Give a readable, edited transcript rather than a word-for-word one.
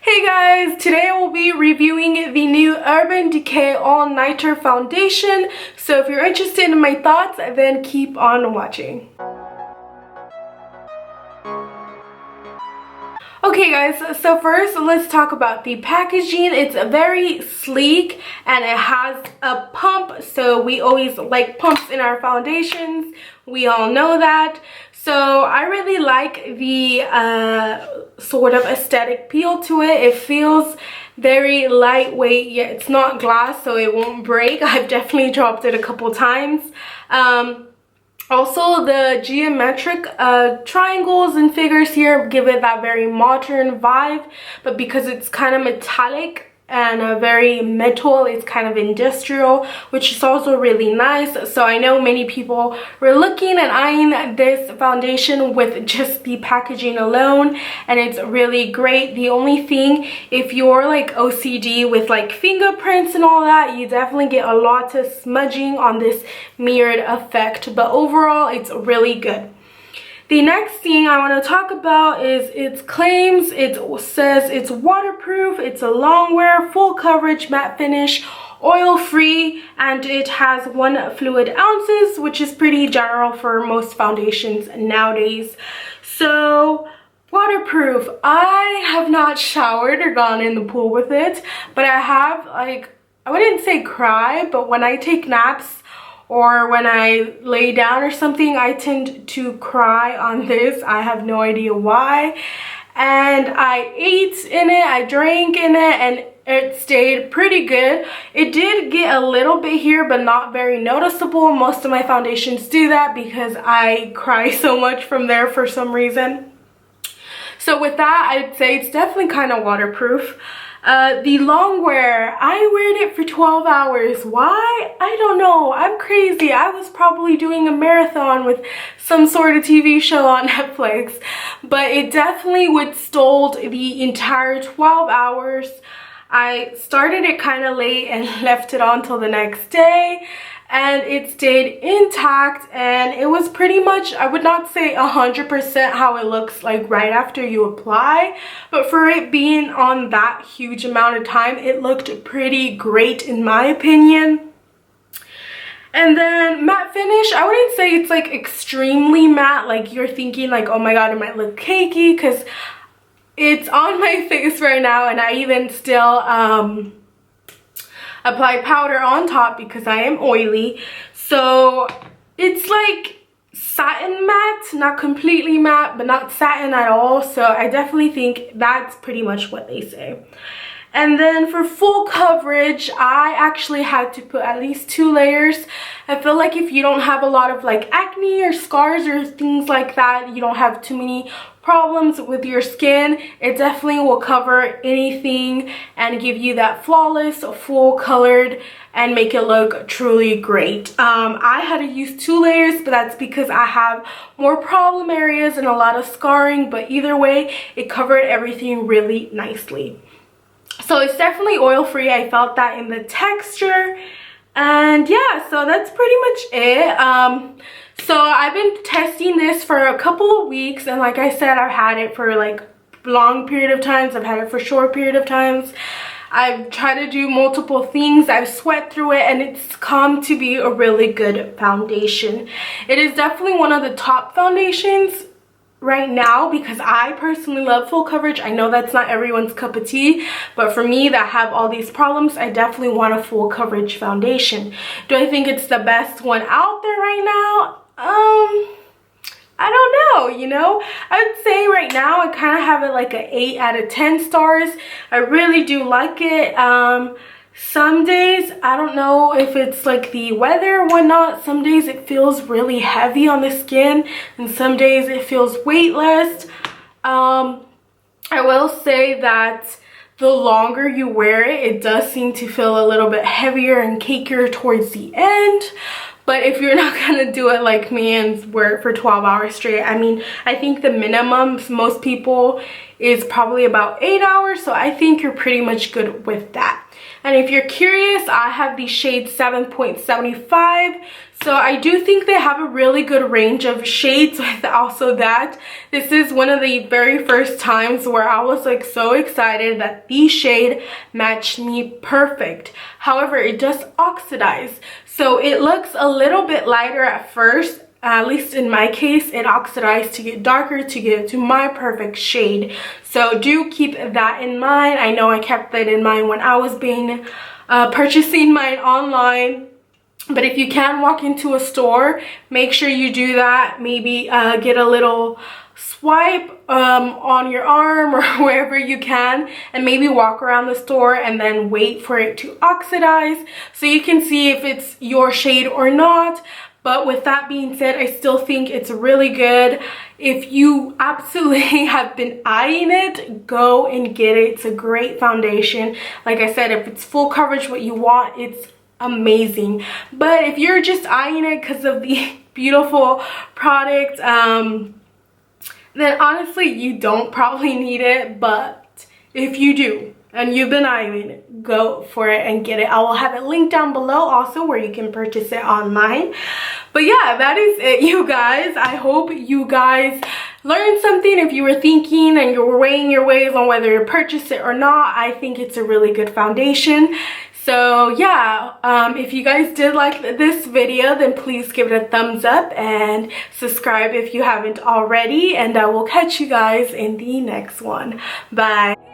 Hey guys, today I will be reviewing the new Urban Decay All Nighter Foundation. So if you're interested in my thoughts, then keep on watching. Okay guys, so first let's talk about the packaging. It's very sleek and it has a pump, so we always like pumps in our foundations. We all know that. So I really like the sort of aesthetic feel to it. It feels very lightweight, yet it's not glass, so it won't break. I've definitely dropped it a couple times. Also, the geometric triangles and figures here give it that very modern vibe, but because it's kind of metallic and very metal, it's kind of industrial, which is also really nice. So I know many people were looking and eyeing this foundation with just the packaging alone, and it's really great. The only thing, if you're like OCD with like fingerprints and all that, you definitely get a lot of smudging on this mirrored effect, but overall it's really good. The next thing I want to talk about is its claims. It says it's waterproof, it's a long wear, full coverage, matte finish, oil free, and it has 1 fluid ounces, which is pretty general for most foundations nowadays. So waterproof. I have not showered or gone in the pool with it, but I have, like, I wouldn't say cry, but when I take naps or when I lay down or something, I tend to cry on this. I have no idea why. And I ate in it, I drank in it, and it stayed pretty good. It did get a little bit here, but not very noticeable. Most of my foundations do that because I cry so much from there for some reason. So with that, I'd say it's definitely kind of waterproof. The long wear, I wear it for 12 hours. Why? I don't know. I'm crazy. I was probably doing a marathon with some sort of TV show on Netflix, but it definitely withstood the entire 12 hours. I started it kind of late and left it on till the next day, and it stayed intact, and it was pretty much, I would not say 100% how it looks like right after you apply, but for it being on that huge amount of time, it looked pretty great in my opinion. And then matte finish, I wouldn't say it's like extremely matte, like you're thinking like, oh my god, it might look cakey, because it's on my face right now, and I even still apply powder on top because I am oily. So it's like satin matte, not completely matte, but not satin at all. So I definitely think that's pretty much what they say. And then for full coverage, I actually had to put at least 2 layers. I feel like if you don't have a lot of like acne or scars or things like that, you don't have too many problems with your skin, it definitely will cover anything and give you that flawless, full colored, and make it look truly great. I had to use 2 layers, but that's because I have more problem areas and a lot of scarring, but either way, it covered everything really nicely. So it's definitely oil free. I felt that in the texture. And yeah, so that's pretty much it. So I've been testing this for a couple of weeks, and like I said, I've had it for like long period of times, I've had it for short period of times. I've tried to do multiple things, I've sweat through it, and it's come to be a really good foundation. It is definitely one of the top foundations right now because I personally love full coverage. I know that's not everyone's cup of tea, but for me that have all these problems, I definitely want a full coverage foundation. Do I think it's the best one out there right now? I don't know, you know. I would say right now I kind of have it like an 8 out of 10 stars. I really do like it. Some days, I don't know if it's like the weather or whatnot, some days it feels really heavy on the skin, and some days it feels weightless. I will say that the longer you wear it, it does seem to feel a little bit heavier and cakier towards the end. But if you're not gonna do it like me and wear it for 12 hours straight, I mean, I think the minimum most people is probably about 8 hours, so I think you're pretty much good with that. And if you're curious, I have the shade 7.75. So I do think they have a really good range of shades with also that. This is one of the very first times where I was like so excited that the shade matched me perfect. However, it does oxidize. So it looks a little bit lighter at first. At least in my case, it oxidized to get darker to get to my perfect shade. So do keep that in mind. I know I kept that in mind when I was purchasing mine online. But if you can walk into a store, make sure you do that. Maybe get a little swipe on your arm or wherever you can, and maybe walk around the store and then wait for it to oxidize so you can see if it's your shade or not. But with that being said, I still think it's really good. If you absolutely have been eyeing it, go and get it. It's a great foundation. Like I said, if it's full coverage what you want, it's amazing. But if you're just eyeing it because of the beautiful product, then honestly you don't probably need it. But if you do and you've been eyeing it, go for it and get it. I will have it linked down below also where you can purchase it online. But yeah, that is it, you guys. I hope you guys learned something. If you were thinking and you were weighing your ways on whether to purchase it or not, I think it's a really good foundation. So yeah, if you guys did like this video, then please give it a thumbs up and subscribe if you haven't already, and I will catch you guys in the next one. Bye.